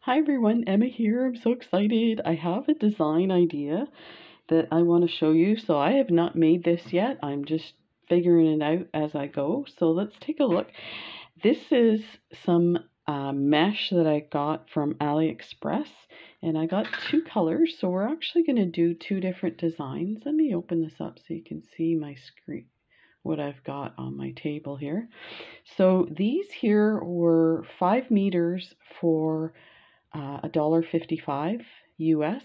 Hi everyone, Emma here. I'm so excited. I have a design idea that I want to show you. So I have not made this yet. I'm just figuring it out as I go. So let's take a look. This is some mesh that I got from AliExpress, and I got two colors. So we're actually going to do two different designs. Let me open this up so you can see my screen, what I've got on my table here. So these here were 5 meters for $1.55 US.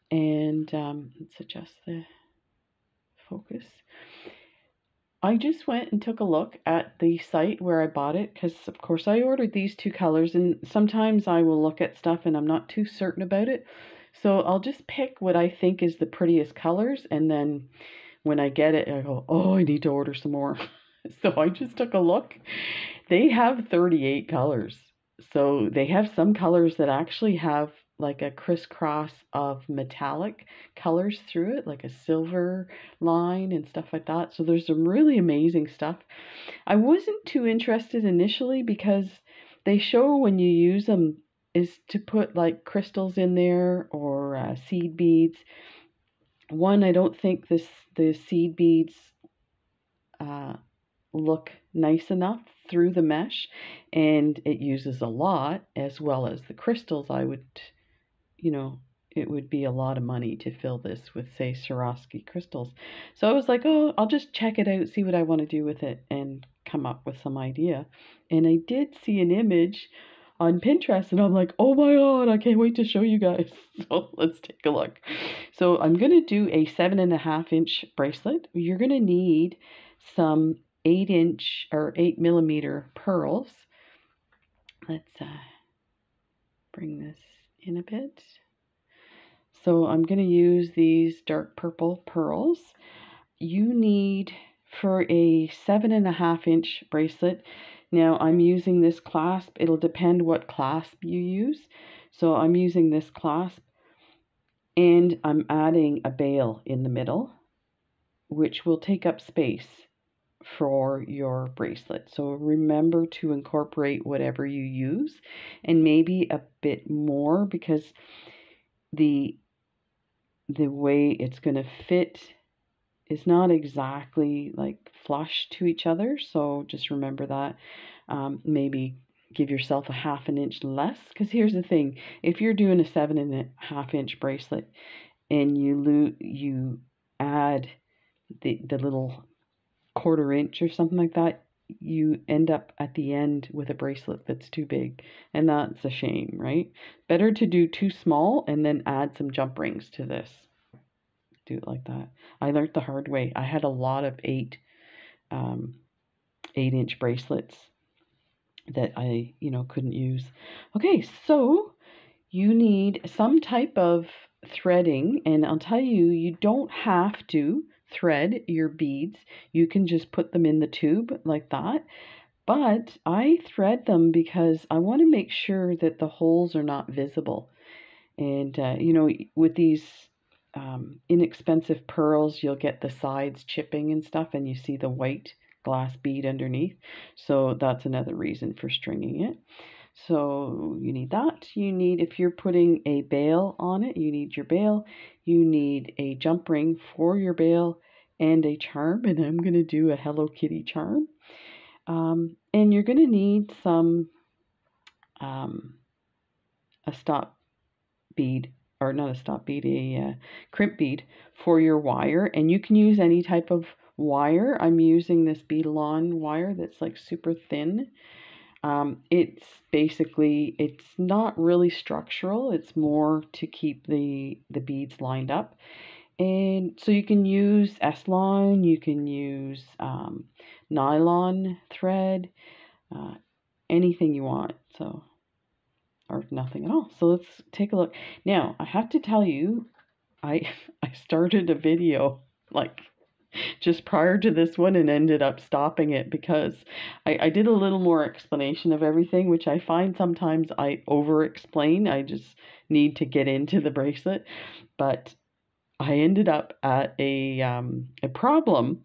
And let's adjust the focus. I just went and took a look at the site where I bought it because, of course, I ordered these two colors, and sometimes I will look at stuff and I'm not too certain about it. So I'll just pick what I think is the prettiest colors, and then when I get it, I go, oh, I need to order some more. So I just took a look. They have 38 colors. So they have some colors that actually have like a crisscross of metallic colors through it, like a silver line and stuff like that. So there's some really amazing stuff. I wasn't too interested initially because they show when you use them is to put like crystals in there or seed beads. One, I don't think the seed beads uh, look nice enough through the mesh, and it uses a lot, as well as the crystals. I would, you know, it would be a lot of money to fill this with, say, Swarovski crystals. So I was like, oh, I'll just check it out, see what I want to do with it, and come up with some idea. And I did see an image on Pinterest, and I'm like, oh my god, I can't wait to show you guys. So let's take a look. So I'm going to do a 7.5-inch bracelet. You're going to need some 8-inch or 8 millimeter pearls. Let's bring this in a bit. So I'm going to use these dark purple pearls. You need, for a 7.5-inch bracelet, now I'm using this clasp. It'll depend what clasp you use. So I'm using this clasp, and I'm adding a bail in the middle, which will take up space for your bracelet. So remember to incorporate whatever you use, and maybe a bit more, because the way it's going to fit is not exactly like flush to each other. So just remember that. Maybe give yourself a 1/2 inch less, because here's the thing: if you're doing a 7.5-inch bracelet and you add the little 1/4 inch or something like that, you end up at the end with a bracelet that's too big, and that's a shame, right? Better to do too small and then add some jump rings to this. Do it like that. I learned the hard way. I had a lot of 8-inch bracelets that I couldn't use. Okay, so you need some type of threading, and I'll tell you, you don't have to thread your beads. You can just put them in the tube like that. But I thread them because I want to make sure that the holes are not visible. And, with these inexpensive pearls, you'll get the sides chipping and stuff, and you see the white glass bead underneath. So that's another reason for stringing it. So you need that. You need, if you're putting a bail on it, you need your bail. You need a jump ring for your bail and a charm. And I'm going to do a Hello Kitty charm. And you're going to need some, a stop bead, or not a stop bead, a crimp bead for your wire. And you can use any type of wire. I'm using this Beadalon wire that's like super thin. It's basically, it's not really structural. It's more to keep the beads lined up. And so you can use S-line, you can use nylon thread, anything you want. So, or nothing at all. So let's take a look. Now, I have to tell you, I started a video like just prior to this one and ended up stopping it because I did a little more explanation of everything, which I find sometimes I over explain. I just need to get into the bracelet. But I ended up at a problem.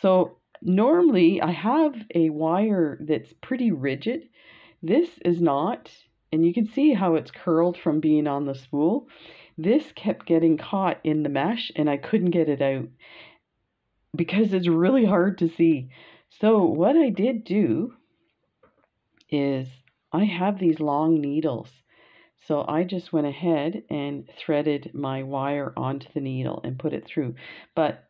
So normally I have a wire that's pretty rigid. This is not. and you can see how it's curled from being on the spool. This kept getting caught in the mesh and I couldn't get it out because it's really hard to see. So what I did do is I have these long needles. So I just went ahead and threaded my wire onto the needle and put it through. But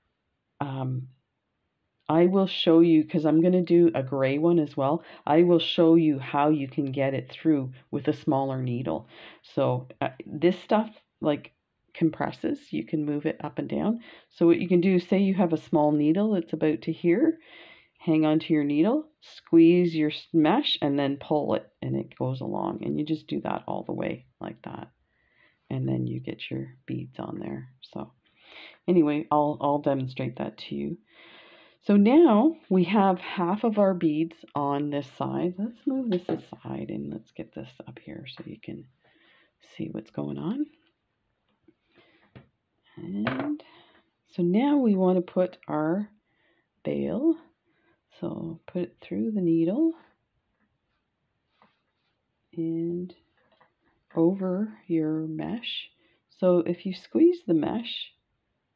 I will show you, because I'm going to do a gray one as well. I will show you how you can get it through with a smaller needle. So this stuff like compresses. You can move it up and down. So what you can do, say you have a small needle that's about to here, hang onto your needle, squeeze your mesh, and then pull it, and it goes along. And you just do that all the way like that. And then you get your beads on there. So anyway, I'll demonstrate that to you. So now we have half of our beads on this side. Let's move this aside and let's get this up here so you can see what's going on. And so now we want to put our bail. So put it through the needle and over your mesh. So if you squeeze the mesh,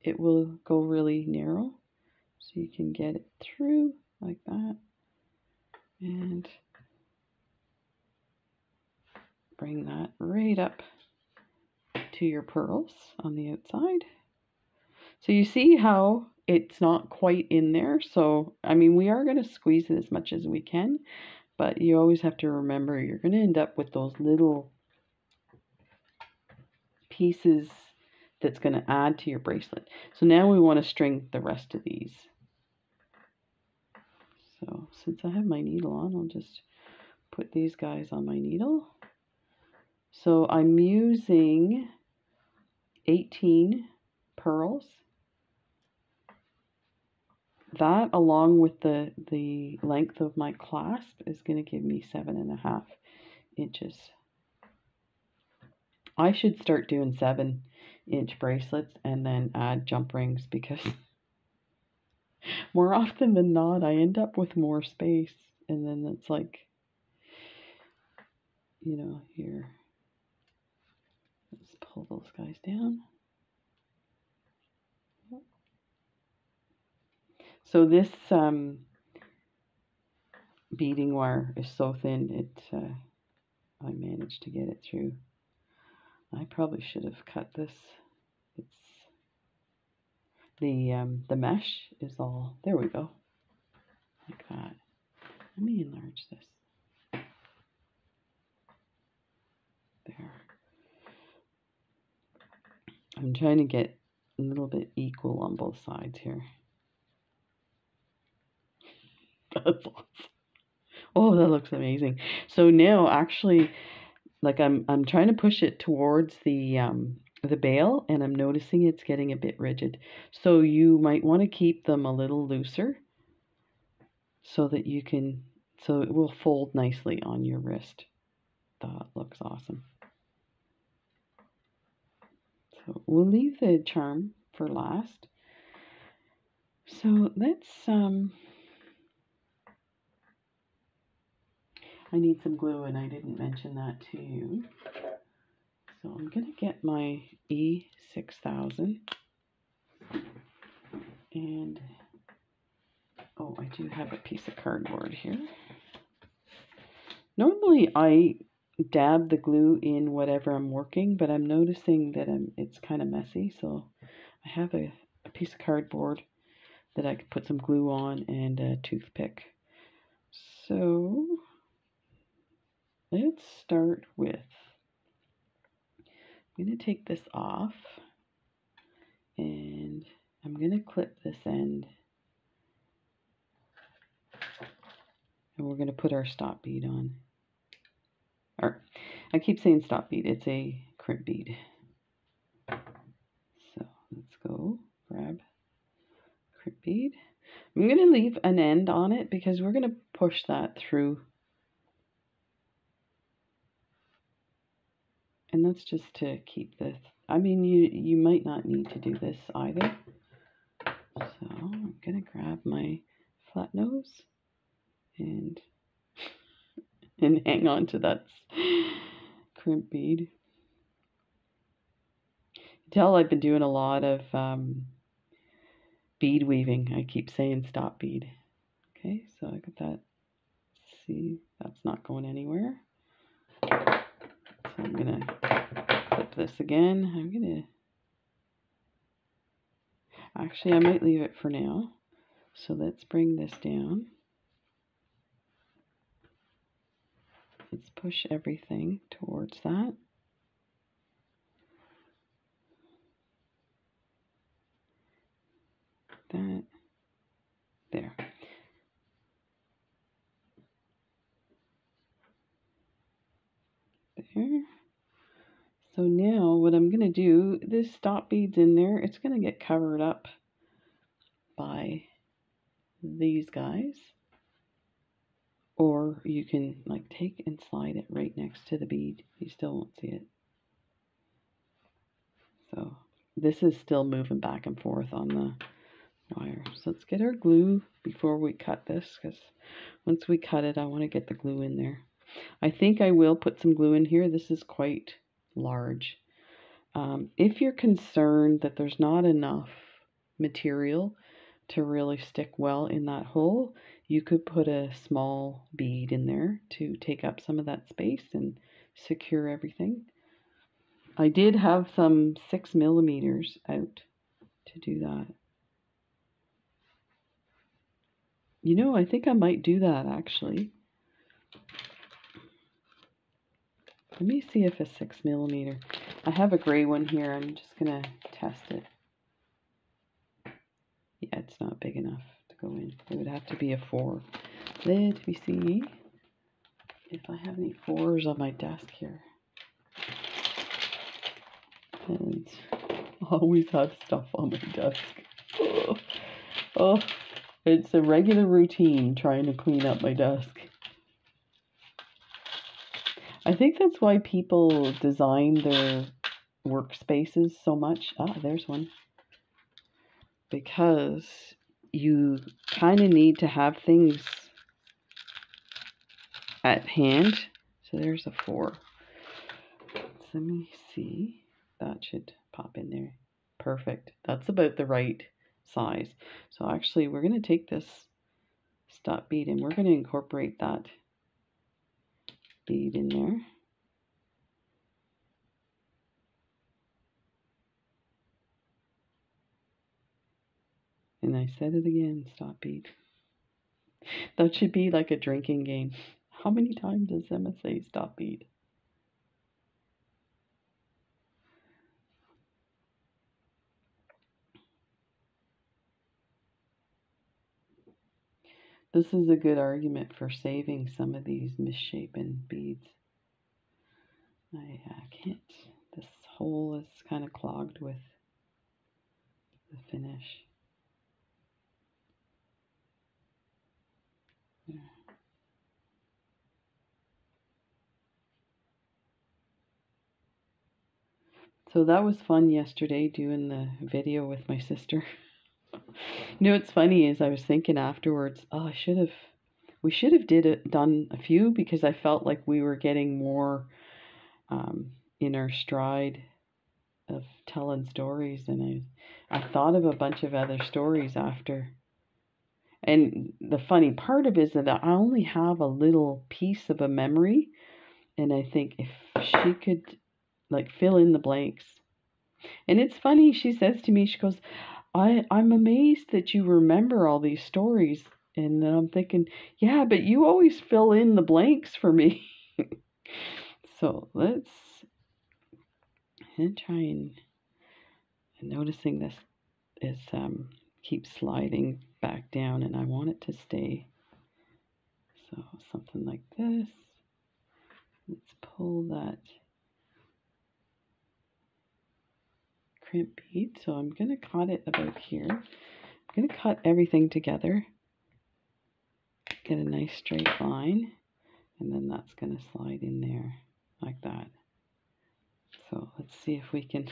it will go really narrow. So you can get it through like that. And bring that right up to your pearls on the outside. So you see how it's not quite in there. So, I mean, we are going to squeeze it as much as we can, but you always have to remember you're going to end up with those little pieces that's going to add to your bracelet. So now we want to string the rest of these. So since I have my needle on, I'll just put these guys on my needle. So I'm using 18 pearls. That, along with the length of my clasp, is going to give me 7.5 inches. I should start doing 7-inch bracelets and then add jump rings, because more often than not I end up with more space, and then it's like, you know, here. Let's pull those guys down. So this beading wire is so thin, I managed to get it through. I probably should have cut this. It's the mesh is all, there we go, like that. Let me enlarge this. There. I'm trying to get a little bit equal on both sides here. That's awesome. Oh, that looks amazing. So now actually, like I'm trying to push it towards the bail, and I'm noticing it's getting a bit rigid. So you might want to keep them a little looser so that you can, so it will fold nicely on your wrist. That looks awesome. So we'll leave the charm for last. So let's I need some glue, and I didn't mention that to you. So I'm going to get my E6000, and oh, I do have a piece of cardboard here. Normally I dab the glue in whatever I'm working, but I'm noticing that it's kind of messy, so I have a piece of cardboard that I could put some glue on and a toothpick. So let's start with, I'm going to take this off, and I'm going to clip this end, and we're going to put our stop bead on. Or I keep saying stop bead, it's a crimp bead. So let's go grab crimp bead. I'm going to leave an end on it because we're going to push that through. And that's just to keep this. I mean, you might not need to do this either. So I'm going to grab my flat nose and hang on to that crimp bead. Tell I've been doing a lot of bead weaving. I keep saying stop bead. Okay, so I got that. See, that's not going anywhere. So I'm gonna clip this again. Actually, I might leave it for now. So let's bring this down. Let's push everything towards that. That. There. There. So now what I'm going to do, this stop bead's in there. It's going to get covered up by these guys. Or you can like take and slide it right next to the bead. You still won't see it. So this is still moving back and forth on the wire. So let's get our glue before we cut this, because once we cut it, I want to get the glue in there. I think I will put some glue in here. This is quite large. If you're concerned that there's not enough material to really stick well in that hole, you could put a small bead in there to take up some of that space and secure everything. I did have some 6mm out to do that. You know, I think I might do that actually. Let me see if a 6mm. I have a gray one here. I'm just gonna test it. Yeah, it's not big enough to go in. It would have to be a 4. Let me see if I have any 4s on my desk here. And I always have stuff on my desk. Oh, it's a regular routine trying to clean up my desk. I think that's why people design their workspaces so much. Ah, there's one. Because you kind of need to have things at hand. So there's a 4. So let me see. That should pop in there. Perfect. That's about the right size. So actually, we're going to take this stop bead and we're going to incorporate that bead in there. And I said it again, stop bead. That should be like a drinking game. How many times does Emma say stop bead? This is a good argument for saving some of these misshapen beads. I can't. This hole is kind of clogged with the finish. There. So that was fun yesterday doing the video with my sister. You know what's funny is I was thinking afterwards, oh, we should have done a few, because I felt like we were getting more in our stride of telling stories, and I thought of a bunch of other stories after. And the funny part of it is that I only have a little piece of a memory, and I think if she could like fill in the blanks. And it's funny, she says to me, she goes, I'm amazed that you remember all these stories. And then I'm thinking, yeah, but you always fill in the blanks for me. So let's try and noticing this is keeps sliding back down, and I want it to stay. So something like this. Let's pull that crimp bead. So I'm going to cut it about here. I'm going to cut everything together. Get a nice straight line. And then that's going to slide in there like that. So let's see if we can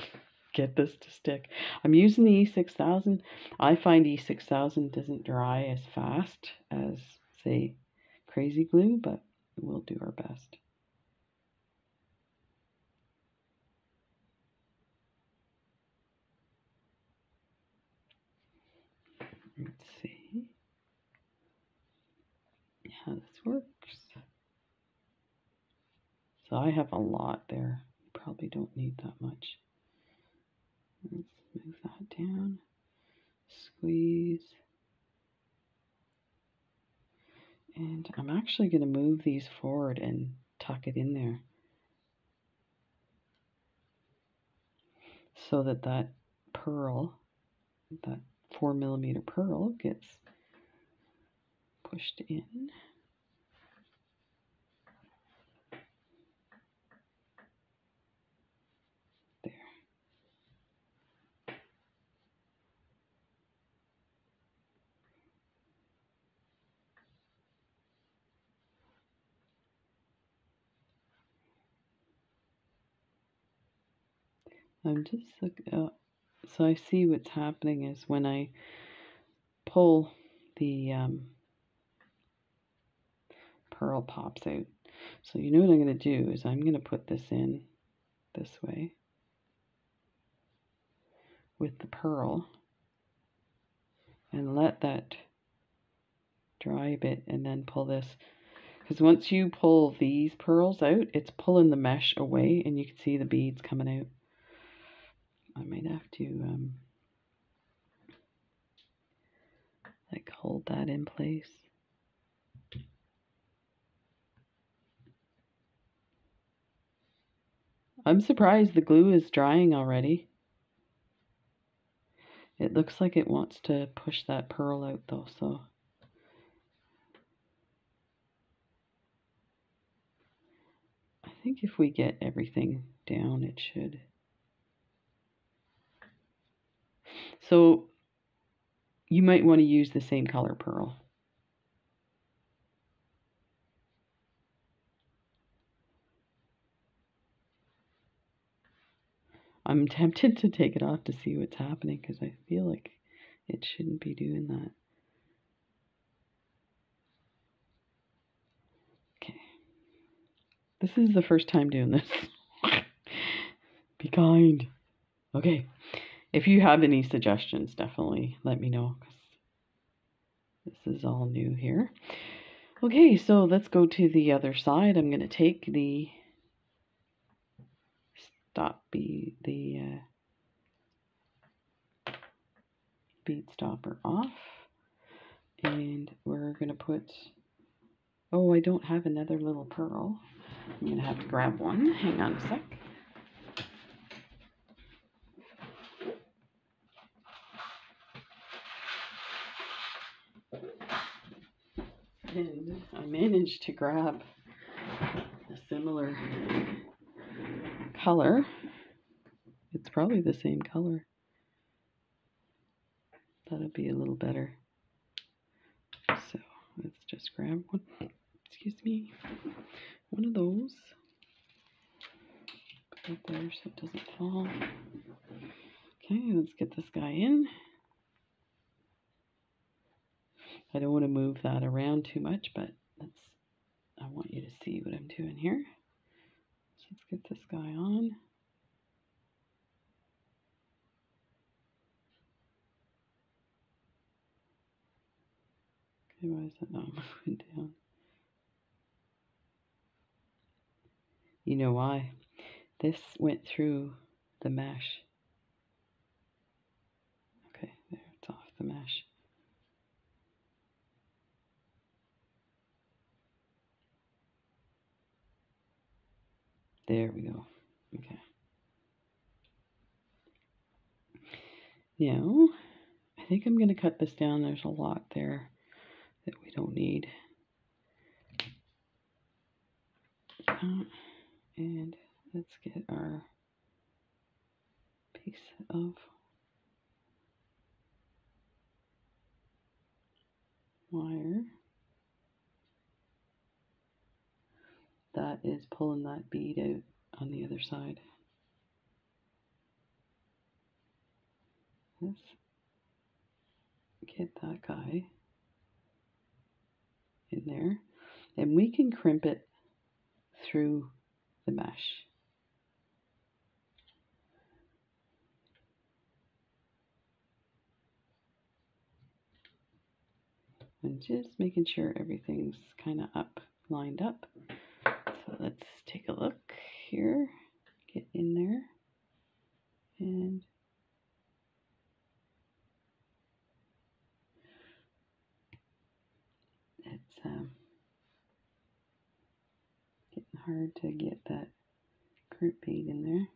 get this to stick. I'm using the E6000. I find E6000 doesn't dry as fast as, say, Crazy Glue, but we'll do our best. Let's see how this works. So I have a lot there. Probably don't need that much. Let's move that down. Squeeze. And I'm actually going to move these forward and tuck it in there, so that that pearl, that 4mm pearl, gets pushed in. There. I'm just looking, so I see what's happening is when I pull, the pearl pops out. So you know what I'm going to do is I'm going to put this in this way with the pearl and let that dry a bit and then pull this. Because once you pull these pearls out, it's pulling the mesh away and you can see the beads coming out. I might have to like hold that in place. I'm surprised the glue is drying already. It looks like it wants to push that pearl out though, so I think if we get everything down, it should. So you might want to use the same color pearl. I'm tempted to take it off to see what's happening because I feel like it shouldn't be doing that. Okay. This is the first time doing this. Be kind. Okay. If you have any suggestions, definitely let me know, because this is all new here. Okay, so let's go to the other side. I'm going to take the bead stopper off, and we're going to put, oh, I don't have another little pearl. I'm going to have to grab one. Hang on a sec. And I managed to grab a similar color. It's probably the same color. That'll be a little better. So let's just grab one. Excuse me. One of those. Put that there so it doesn't fall. Okay, let's get this guy in. I don't want to move that around too much, but I want you to see what I'm doing here. So let's get this guy on. Okay, why is that not moving down? You know why? This went through the mesh. Okay, there, it's off the mesh. There we go. Okay. Now, I think I'm going to cut this down. There's a lot there that we don't need. And let's get our piece of wire that is pulling that bead out on the other side. Let's get that guy in there, and we can crimp it through the mesh. and just making sure everything's kind of lined up. So let's take a look here, get in there, and it's getting hard to get that crimp bead in there.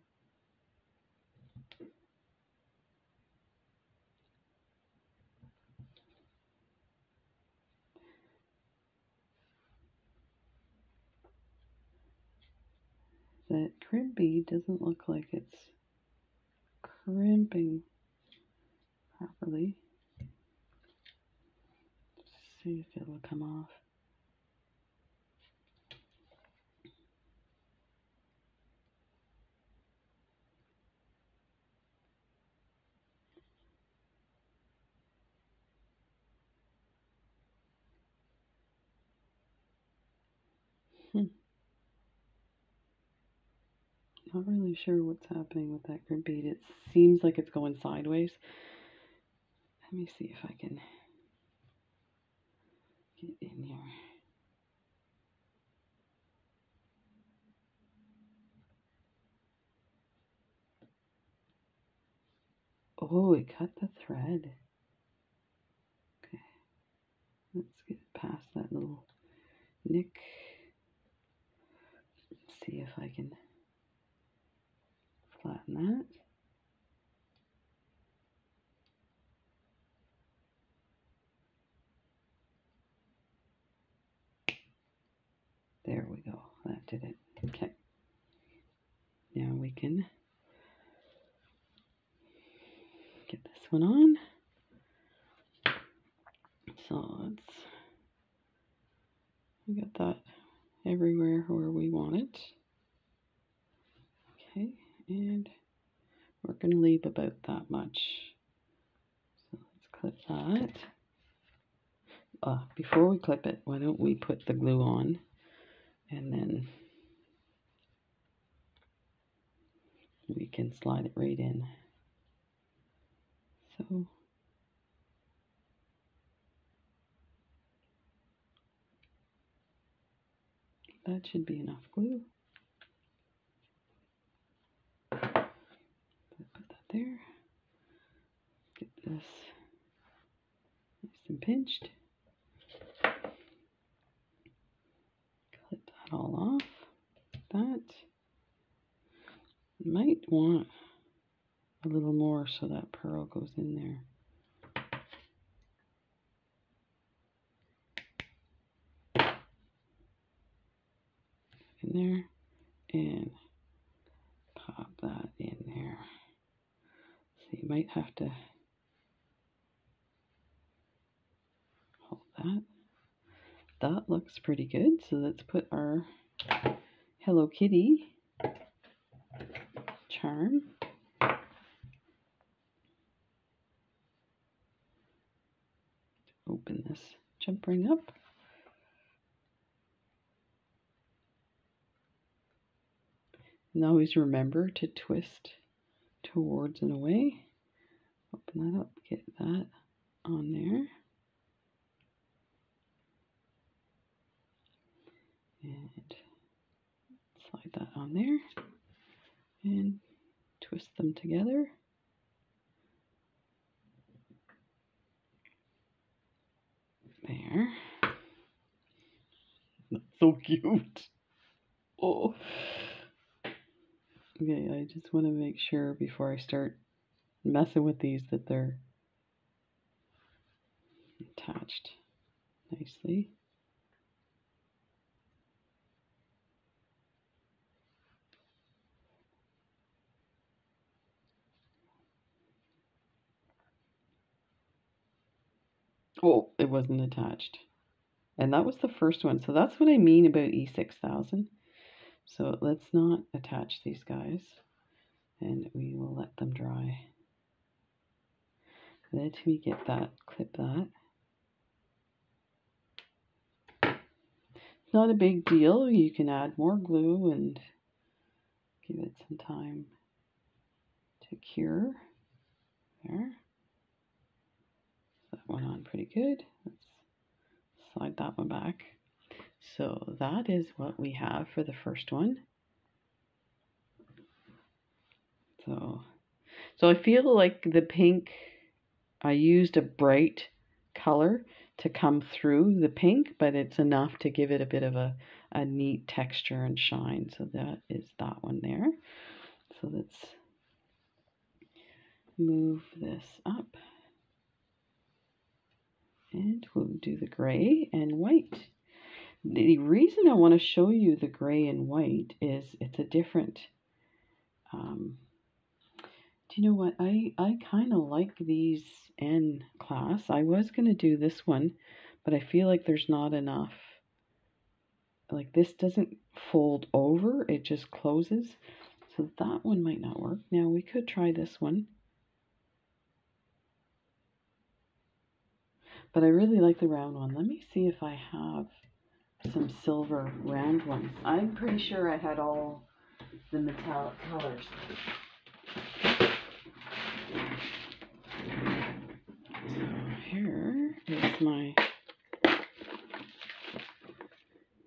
That crimp bead doesn't look like it's crimping properly. Let's see if it'll come off. Not really sure what's happening with that crimp bead. It seems like it's going sideways. Let me see if I can get in here. Oh, it cut the thread. Okay, let's get past that little nick. See if I can flatten that. There we go. That did it. Okay. Now we can get this one on. So we got that everywhere where we want it. Okay, and we're going to leave about that much. So let's clip that. Before we clip it, why don't we put the glue on, and then we can slide it right in. So that should be enough glue. Put that there. Get this nice and pinched. Clip that all off. That. You might want a little more so that pearl goes in there. In there, and pop that in there. So you might have to hold that. That looks pretty good. So let's put our Hello Kitty charm. Open this jump ring up. And always remember to twist towards and away. Open that up, get that on there. And slide that on there. And twist them together. There. That's so cute. Oh. Okay, I just want to make sure before I start messing with these that they're attached nicely. Oh, it wasn't attached. And that was the first one. So that's what I mean about E6000. So let's not attach these guys. And we will let them dry. Let me get that, clip that. Not a big deal. You can add more glue and give it some time to cure. There. That went on pretty good. Let's slide that one back. So that is what we have for the first one. So I feel like the pink, I used a bright color to come through the pink, but it's enough to give it a bit of a neat texture and shine. So that is that one there. So let's move this up. And we'll do the gray and white. The reason I want to show you the gray and white is it's a different, do you know what, I kind of like these N class. I was going to do this one, but I feel like there's not enough, like this doesn't fold over, it just closes. So that one might not work. Now we could try this one. But I really like the round one. Let me see if I have some silver round ones. I'm pretty sure I had all the metallic colors. So here is my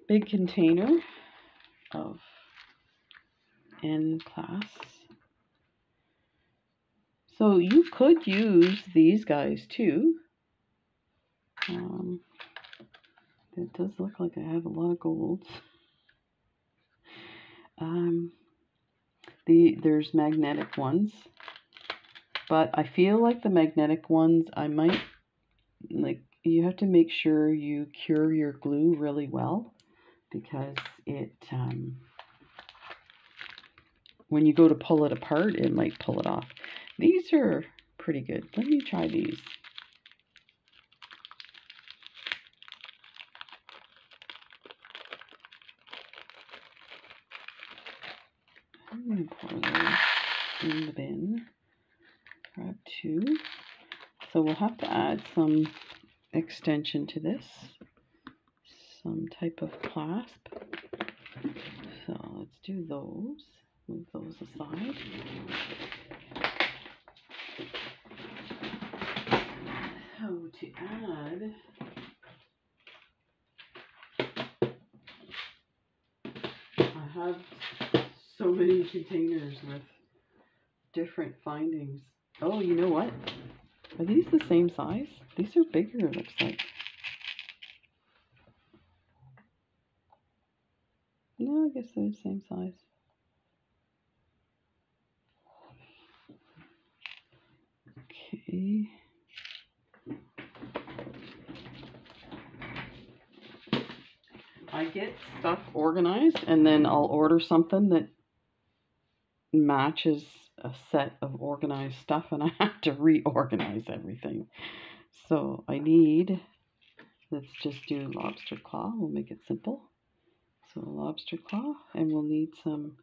big container of N class. So you could use these guys too. It does look like I have a lot of golds. There's magnetic ones, but I feel like the magnetic ones, I might, like, you have to make sure you cure your glue really well, because it, when you go to pull it apart, it might pull it off. These are pretty good. Let me try these. I'm going to pour those in the bin. Grab two. So we'll have to add some extension to this, some type of clasp. So let's do those. Move those aside. So to add, I have so many containers with different findings. Oh, you know what? Are these the same size? These are bigger, it looks like. No, I guess they're the same size. Okay. I get stuff organized and then I'll order something that matches a set of organized stuff and I have to reorganize everything. So I need, let's just do lobster claw. We'll make it simple. So lobster claw, and we'll need some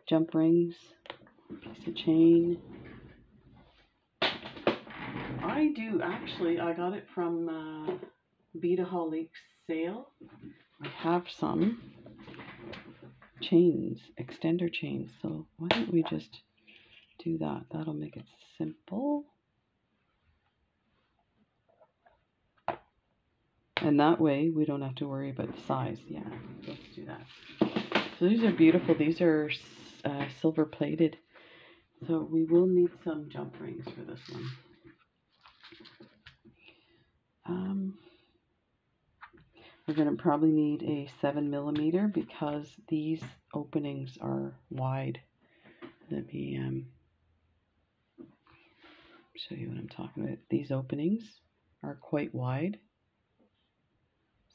jump rings, piece of chain. I do actually, I got it from Beta Holique's sale. I have some chains, extender chains. So why don't we just do that? That'll make it simple. And that way we don't have to worry about the size. Yeah, let's do that. So these are beautiful. These are silver plated. So we will need some jump rings for this one. We're going to probably need a 7mm because these openings are wide. Let me show you what I'm talking about. These openings are quite wide,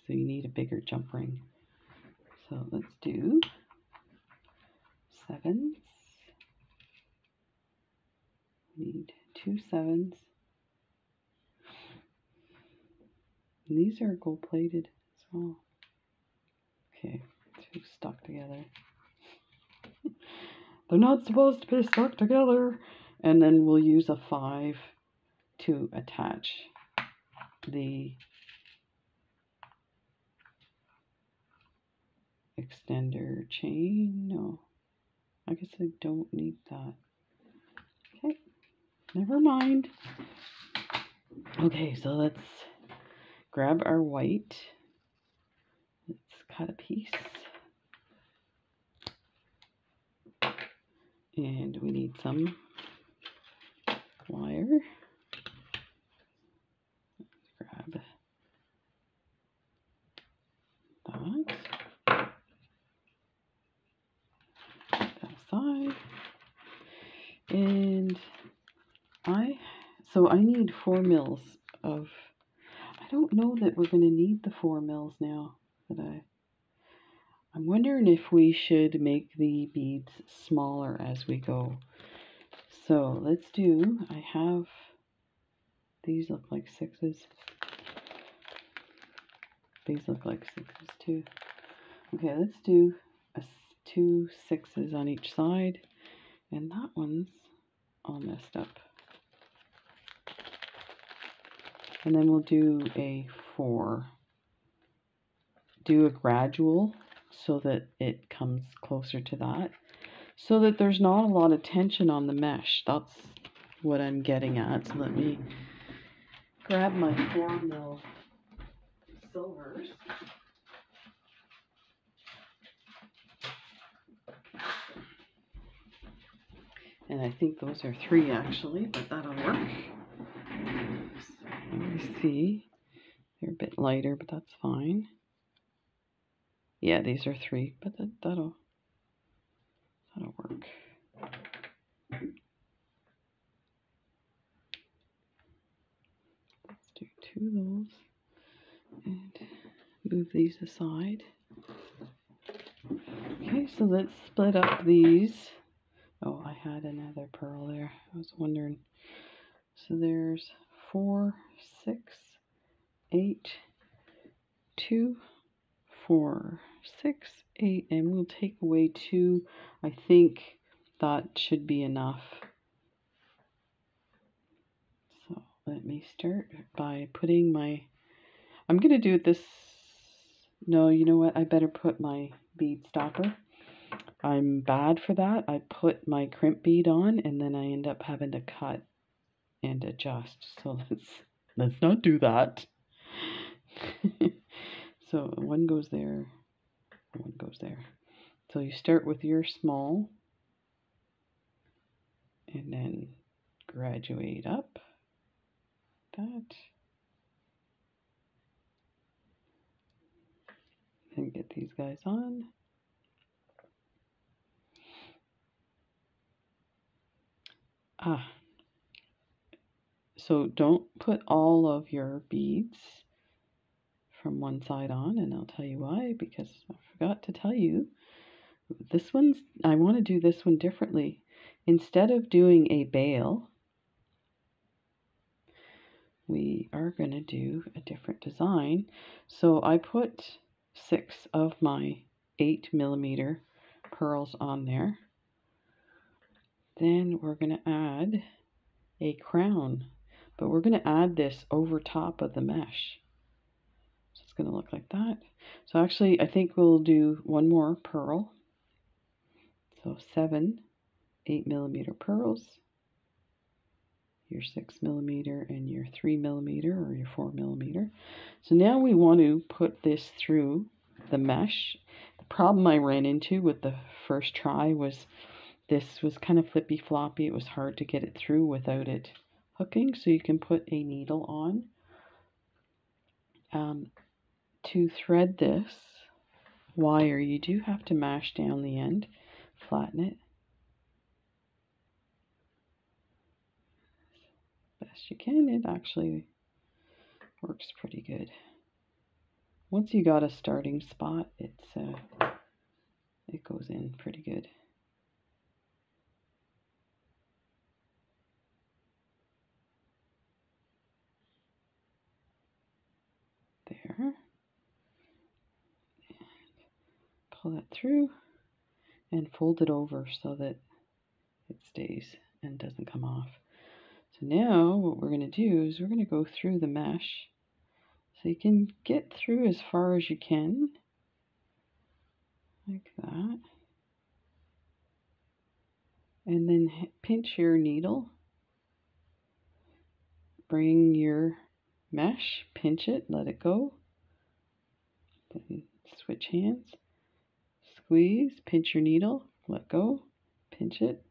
so you need a bigger jump ring. So let's do 7s. We need 2 7s. And these are gold plated as well. Okay, 2 stuck together. They're not supposed to be stuck together. And then we'll use a 5 to attach the extender chain. No, I guess I don't need that. Okay, never mind. Okay, so let's grab our white. cut a piece. And we need some wire. Grab that aside. And I need 4 mils of, I don't know that we're going to need the 4 mils now, but I'm wondering if we should make the beads smaller as we go. So let's do, I have, these look like 6s. These look like 6s too. Okay, let's do 2 6s on each side. And that one's all messed up. And then we'll do a 4. Do a gradual so that it comes closer to that. So that there's not a lot of tension on the mesh. That's what I'm getting at. So let me grab my 4 mil silvers. And I think those are 3 actually, but that'll work. So let me see. They're a bit lighter, but that's fine. Yeah, these are 3, but that'll work. Let's do 2 of those and move these aside. Okay, so let's split up these. Oh, I had another pearl there. I was wondering. So there's 4, 6, 8, 2, 4, 6, 8, and we'll take away 2. I think that should be enough. So let me start by putting my, I'm going to do it this, no, you know what, I better put my bead stopper. I'm bad for that. I put my crimp bead on and then I end up having to cut and adjust. So let's not do that. So one goes there, one goes there. So you start with your small and then graduate up. That. And get these guys on. So don't put all of your beads from one side on, and I'll tell you why, because I forgot to tell you. This one's, I want to do this one differently. Instead of doing a bail, we are going to do a different design. So I put 6 of my 8mm pearls on there. Then we're going to add a crown, but we're going to add this over top of the mesh. So it's going to look like that. So actually, I think we'll do one more pearl. So 7 8mm pearls, your 6mm and your 3mm or your 4mm. So now we want to put this through the mesh. The problem I ran into with the first try was this was kind of flippy floppy. It was hard to get it through without it hooking. So you can put a needle on. To thread this wire, you do have to mash down the end, flatten it best you can. It actually works pretty good. Once you got a starting spot, it goes in pretty good. There. Pull that through and fold it over so that it stays and doesn't come off. So now what we're going to do is we're going to go through the mesh. So you can get through as far as you can, like that. And then pinch your needle. Bring your mesh, pinch it, let it go. Then switch hands, squeeze, pinch your needle, let go, pinch it,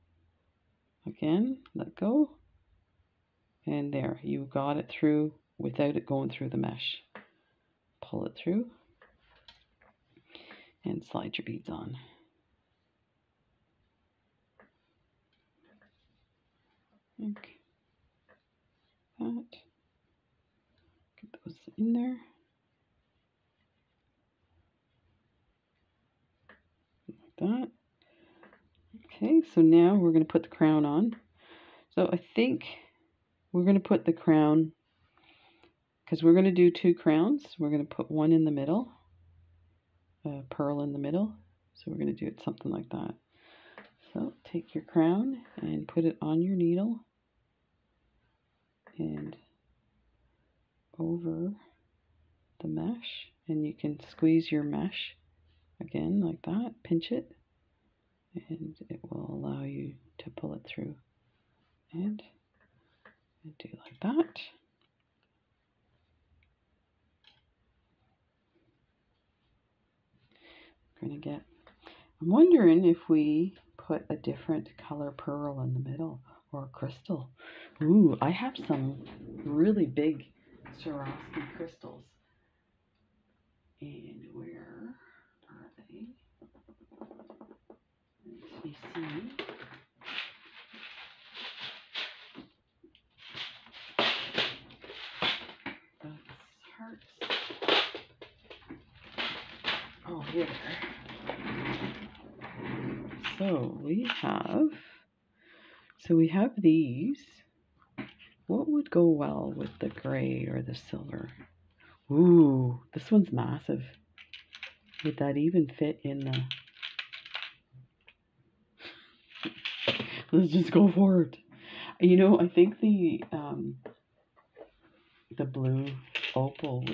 again, let go, and there, you got it through without it going through the mesh. Pull it through and slide your beads on. Like that. Get those in there. Like that. Okay, so now we're going to put the crown on. So I think we're going to put the crown, because we're going to do 2 crowns. We're going to put one in the middle, a pearl in the middle. So we're going to do it something like that. So take your crown and put it on your needle and over the mesh, and you can squeeze your mesh again like that, pinch it, and it will allow you to pull it through, and do like that. I'm wondering if we put a different color pearl in the middle or crystal. Ooh, I have some really big Swarovski crystals. And where are they? Let me see. That's hearts. Oh, here. So we have these. What would go well with the gray or the silver? Ooh, this one's massive. Would that even fit in the... Let's just go for it. You know, I think the blue opal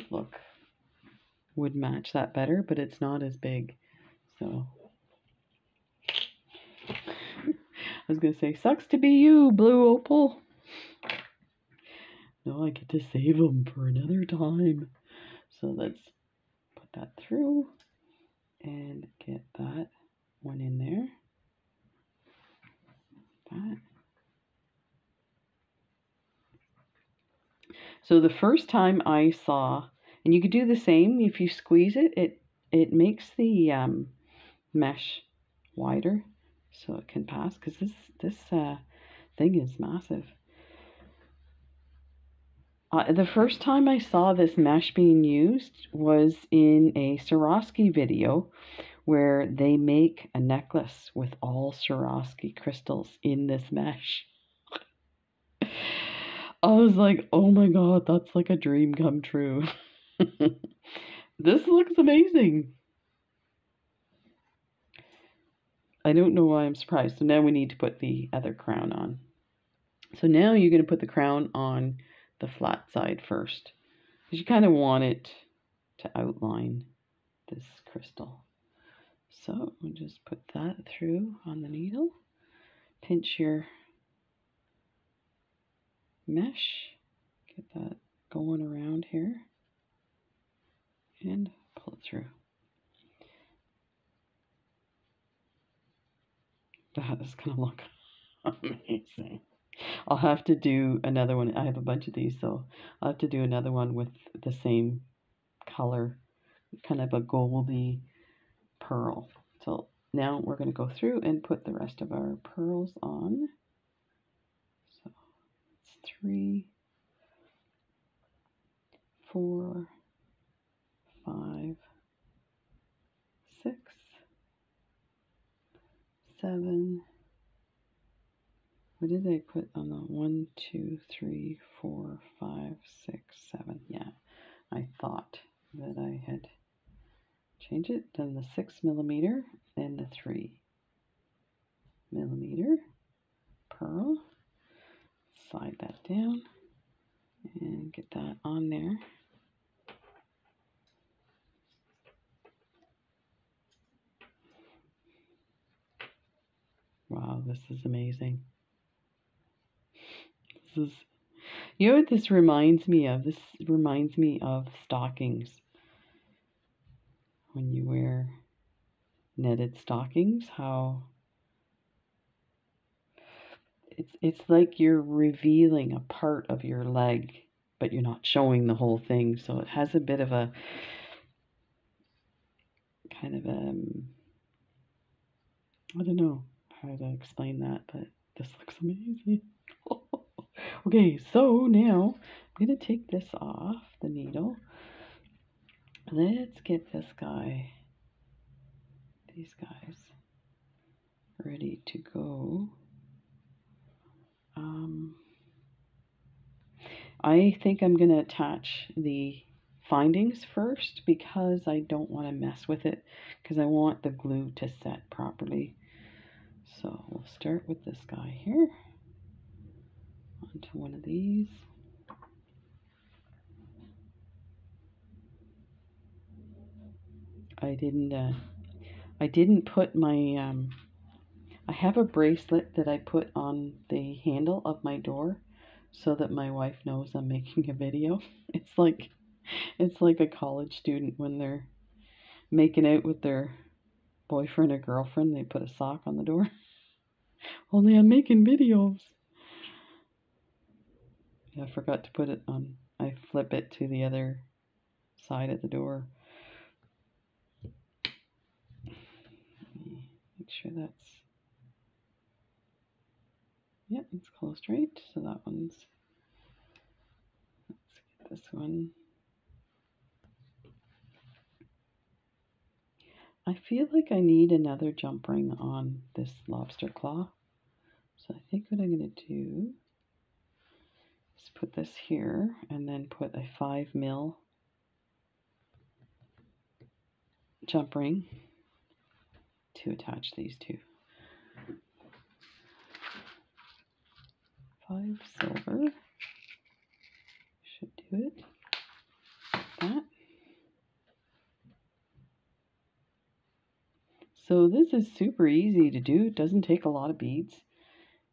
would match that better, but it's not as big. So I was gonna say, sucks to be you, blue opal. No, I get to save them for another time. So let's put that through and get that one in there. That. So the first time I saw, and you could do the same if you squeeze it, it makes the mesh wider so it can pass, because this thing is massive. The first time I saw this mesh being used was in a Swarovski video where they make a necklace with all Swarovski crystals in this mesh. I was like, oh my god, that's like a dream come true. This looks amazing. I don't know why I'm surprised. So now we need to put the other crown on. So now you're going to put the crown on the flat side first, because you kind of want it to outline this crystal. So we'll just put that through on the needle, pinch your mesh, get that going around here, and pull it through. That is going to look amazing. I'll have to do another one. I have a bunch of these, so I'll have to do another one with the same color, kind of a goldy pearl. So now we're going to go through and put the rest of our pearls on. So it's 3, 4, 5, 6, 7. What did I put on the 1, 2, 3, 4, 5, 6, 7? Yeah, I thought that I had changed it. Then the 6mm and the 3mm pearl. Slide that down and get that on there. Wow, this is amazing. This is, you know what this reminds me of? This reminds me of stockings. when you wear netted stockings, how it's like you're revealing a part of your leg, but you're not showing the whole thing. So it has a bit of a kind of I don't know how to explain that, but this looks amazing. Okay, so now I'm gonna take this off the needle. Let's get these guys ready to go. I think I'm going to attach the findings first because I don't want to mess with it because I want the glue to set properly. So we'll start with this guy here onto one of these. I didn't put my I have a bracelet that I put on the handle of my door so that my wife knows I'm making a video. It's like a college student when they're making out with their boyfriend or girlfriend, they put a sock on the door. Only I'm making videos. Yeah, I forgot to put it on. I flip it to the other side of the door. Make sure that's, yeah, it's closed right. So that one's, let's get this one. I feel like I need another jump ring on this lobster claw. So I think what I'm going to do is put this here and then put a 5mm jump ring to attach these two. 5 silver should do it. Like that. So this is super easy to do. It doesn't take a lot of beads.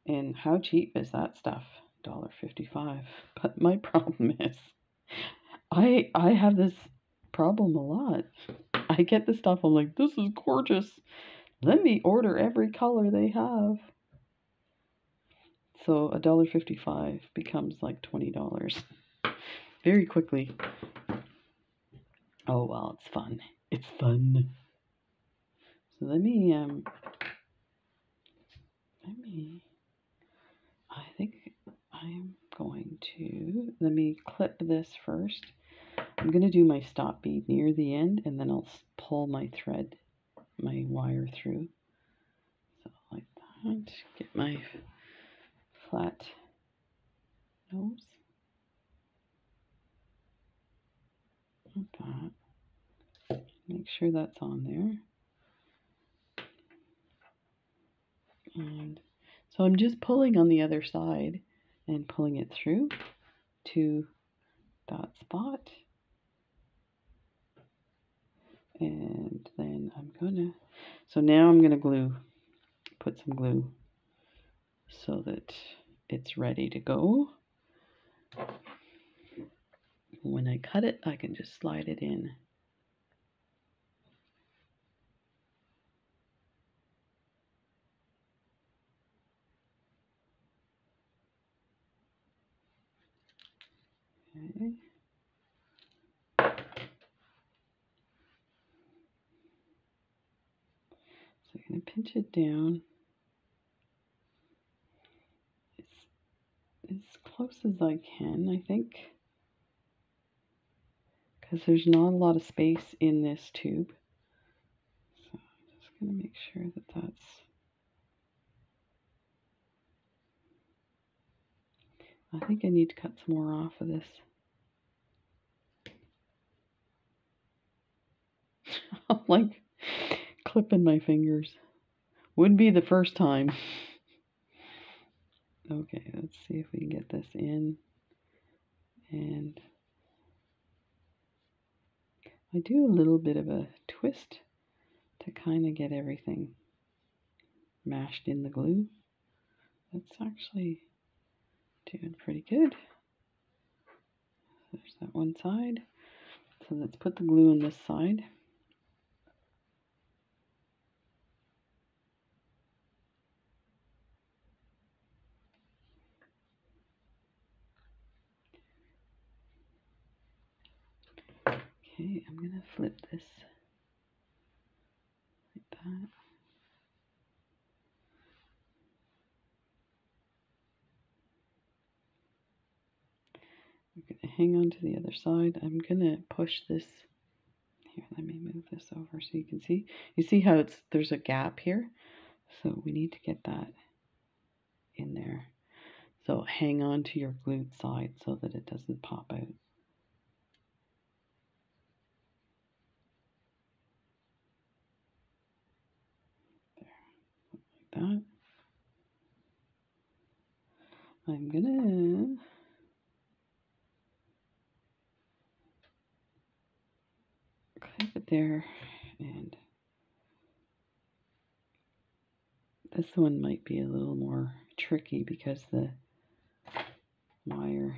And how cheap is that stuff? $1.55. But my problem is I have this problem a lot. I get the stuff, I'm like, this is gorgeous. Let me order every color they have. So $1.55 becomes like $20 very quickly. Oh well, it's fun. It's fun. So I think I'm going to, let me clip this first. I'm going to do my stop bead near the end and then I'll pull my thread, my wire through. So like that, get my flat nose. Like that. Make sure that's on there. And so I'm just pulling on the other side and pulling it through to that spot. And then so now I'm gonna put some glue so that it's ready to go. When I cut it, I can just slide it in. Okay. So I'm going to pinch it down as close as I can, I think, because there's not a lot of space in this tube. So I'm just going to make sure that that's, I think I need to cut some more off of this. I'm like clipping my fingers. Wouldn't be the first time. Okay, let's see if we can get this in. And I do a little bit of a twist to kind of get everything mashed in the glue. That's actually doing pretty good. There's that one side. So let's put the glue on this side. Okay, I'm gonna flip this like that. I'm gonna hang on to the other side. I'm gonna push this. Here, let me move this over so you can see. You see how there's a gap here? So we need to get that in there. So hang on to your glued side so that it doesn't pop out. There, like that. I'm gonna clip it there, and this one might be a little more tricky because the wire,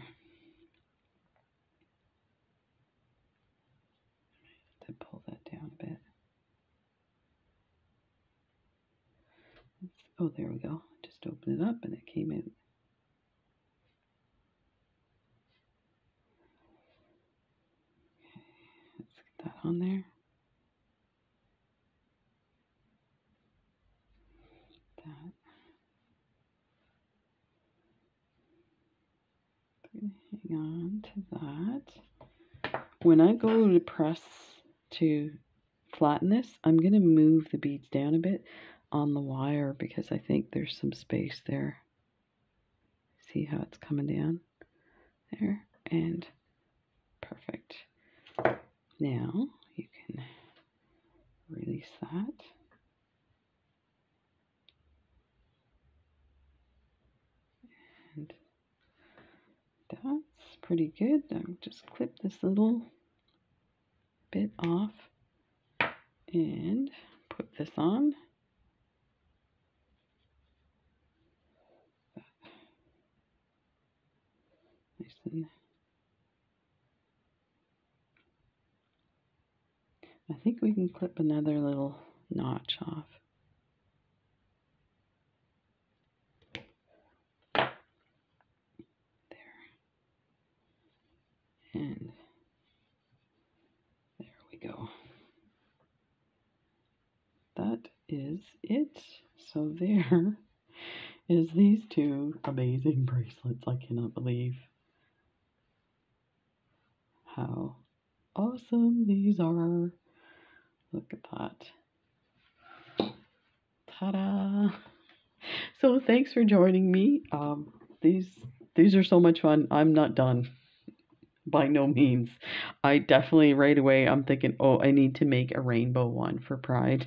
to pull that down a bit. Oh, there we go. Just open it up and it came out. Okay, let's get that on there. That. Hang on to that. When I go to press to flatten this, I'm going to move the beads down a bit on the wire because I think there's some space there. See how it's coming down there? And perfect. Now you can release that. And that's pretty good. I'll just clip this little bit off and put this on. Nice and I think we can clip another little notch off. And there we go. That is it. So there is these two amazing bracelets. I cannot believe how awesome these are. Look at that. Ta-da! So thanks for joining me. These are so much fun. I'm not done. By no means. I definitely right away I'm thinking, oh, I need to make a rainbow one for Pride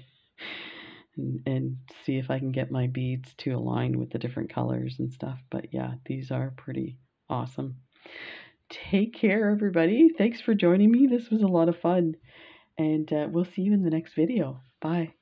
and see if I can get my beads to align with the different colors and stuff. But yeah, these are pretty awesome. Take care, everybody. Thanks for joining me. This was a lot of fun, and we'll see you in the next video. Bye.